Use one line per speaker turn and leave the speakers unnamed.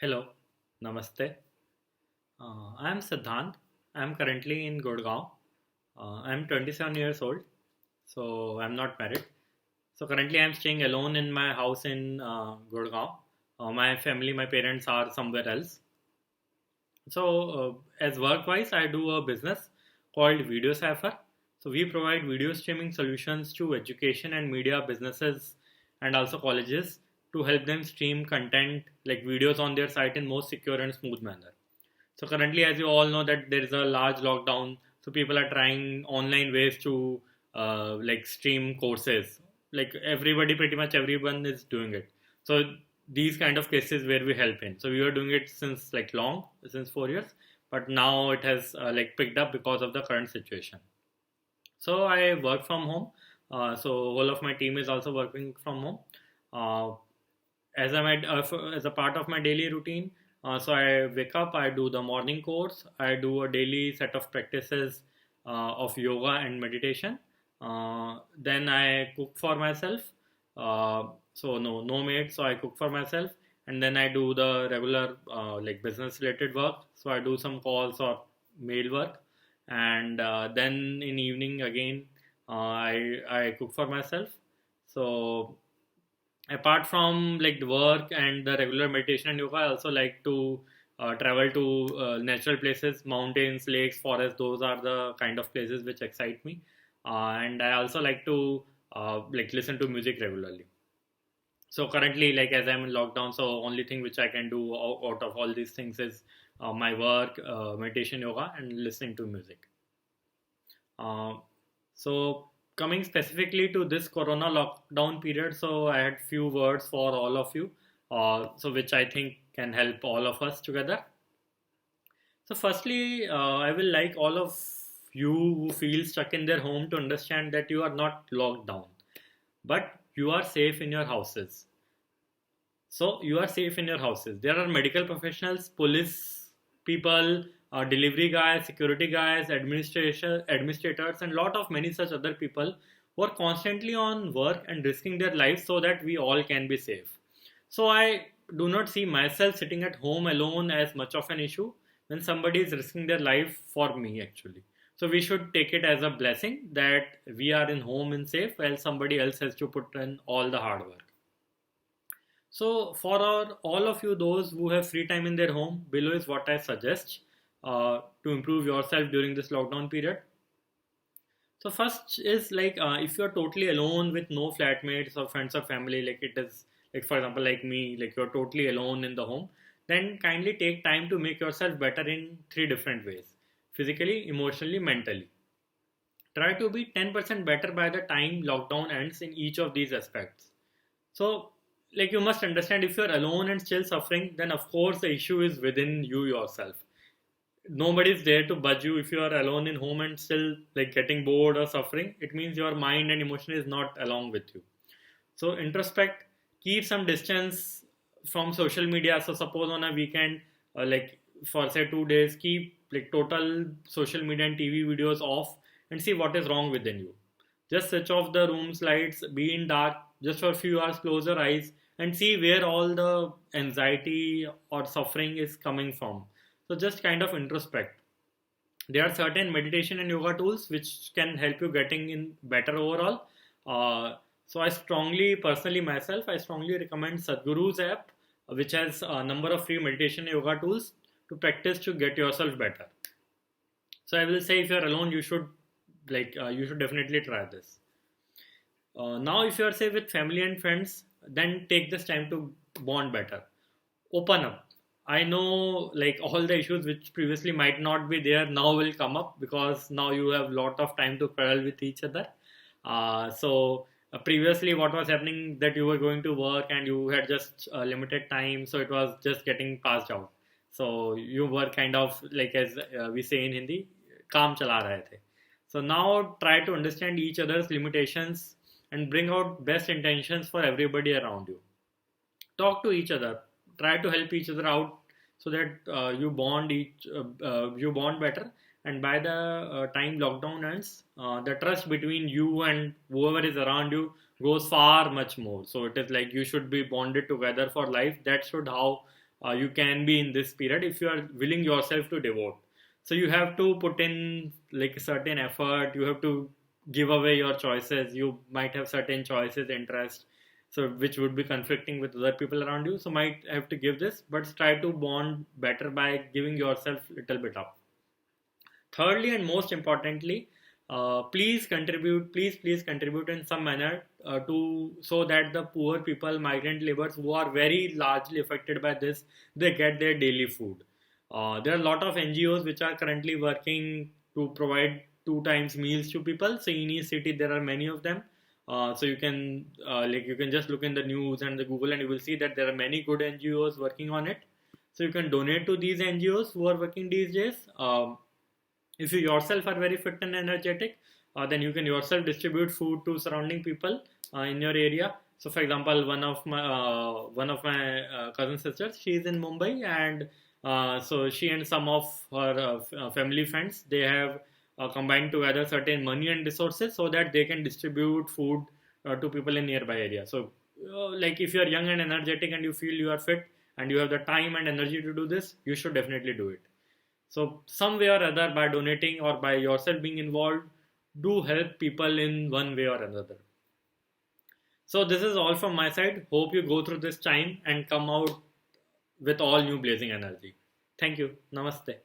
Hello, Namaste. I am Siddhant. I am currently in Gurgaon. I am 27 years old, so I am not married. So currently I am staying alone in my house in Gurgaon. My family, my parents are somewhere else. So as work-wise, I do a business called Video Cipher. So we provide video streaming solutions to education and media businesses and also colleges to help them stream content like videos on their site in most secure and smooth manner. So currently, as you all know, that there is a large lockdown, so people are trying online ways to like stream courses. Like everybody, pretty much everyone is doing it. So these kind of cases where we help in. So we were doing it since like long, since 4 years, but now it has like picked up because of the current situation. So I work from home. So whole of my team is also working from home. Uh, as a part of my daily routine, so I wake up, I do the morning course, I do a daily set of practices of yoga and meditation. Then I cook for myself. So no maid, so I cook for myself, and then I do the regular like business related work. So I do some calls or mail work, and then in evening again, I cook for myself. So apart from like the work and the regular meditation and yoga, I also like to travel to natural places, mountains, lakes, forests. Those are the kind of places which excite me. And I also like to like listen to music regularly. So currently, like as I'm in lockdown, so only thing which I can do out of all these things is my work, meditation, yoga, and listening to music. uh, so coming specifically to this Corona lockdown period, so I had few words for all of you, so which I think can help all of us together. So firstly, I will like all of you who feel stuck in their home to understand that you are not locked down, but you are safe in your houses. So you are safe in your houses. There are medical professionals, police people, delivery guys, security guys, administrators, and lot of many such other people who are constantly on work and risking their lives so that we all can be safe. So I do not see myself sitting at home alone as much of an issue when somebody is risking their life for me actually. So we should take it as a blessing that we are in home and safe while somebody else has to put in all the hard work. So, for all of you, those who have free time in their home, below is what I suggest to improve yourself during this lockdown period. So, first is like if you're totally alone with no flatmates or friends or family, like it is, like for example, like me, like you're totally alone in the home, then kindly take time to make yourself better in three different ways: physically, emotionally, mentally. Try to be 10% better by the time lockdown ends in each of these aspects. So, like you must understand, if you're alone and still suffering, then of course the issue is within you yourself. Nobody's there to budge you. If you are alone in home and still like getting bored or suffering, it means your mind and emotion is not along with you. So introspect, keep some distance from social media. So suppose on a weekend, like for say 2 days, keep like total social media and TV videos off and see what is wrong within you. Just switch off the room's lights, be in dark, just for a few hours, close your eyes and see where all the anxiety or suffering is coming from. So just kind of introspect. There are certain meditation and yoga tools which can help you getting in better overall. So I strongly, personally myself, I strongly recommend Sadhguru's app, which has a number of free meditation and yoga tools to practice to get yourself better. So I will say if you're alone, you should definitely try this. Now, if you are say with family and friends, then take this time to bond better. Open up. I know like all the issues which previously might not be there now will come up because now you have lot of time to quarrel with each other. Previously, what was happening that you were going to work and you had just limited time, so it was just getting passed out. So you were kind of like as we say in Hindi, काम चला रहे थे. So now try to understand each other's limitations and bring out best intentions for everybody around you. Talk to each other, try to help each other out so that you bond better. And by the time lockdown ends, the trust between you and whoever is around you goes far much more. So it is like you should be bonded together for life. That should how you can be in this period if you are willing yourself to devote. So you have to put in like a certain effort. You have to give away your choices. You might have certain choices, interests, so which would be conflicting with other people around you. So might have to give this, but try to bond better by giving yourself little bit up. Thirdly, and most importantly, please contribute in some manner to so that the poor people, migrant laborers who are very largely affected by this, they get their daily food. There are a lot of NGOs which are currently working to provide two times meals to people. So in each city there are many of them. So you can just look in the news and the Google, and you will see that there are many good NGOs working on it. So you can donate to these NGOs who are working these days. If you yourself are very fit and energetic, then you can yourself distribute food to surrounding people in your area. So for example, one of my cousin sisters, she is in Mumbai, and so she and some of her family friends, they have combined together certain money and resources so that they can distribute food to people in nearby area. So like if you are young and energetic and you feel you are fit and you have the time and energy to do this, you should definitely do it. So, some way or other, by donating or by yourself being involved, do help people in one way or another. So, this is all from my side. Hope you go through this time and come out with all new blazing energy. Thank you. Namaste.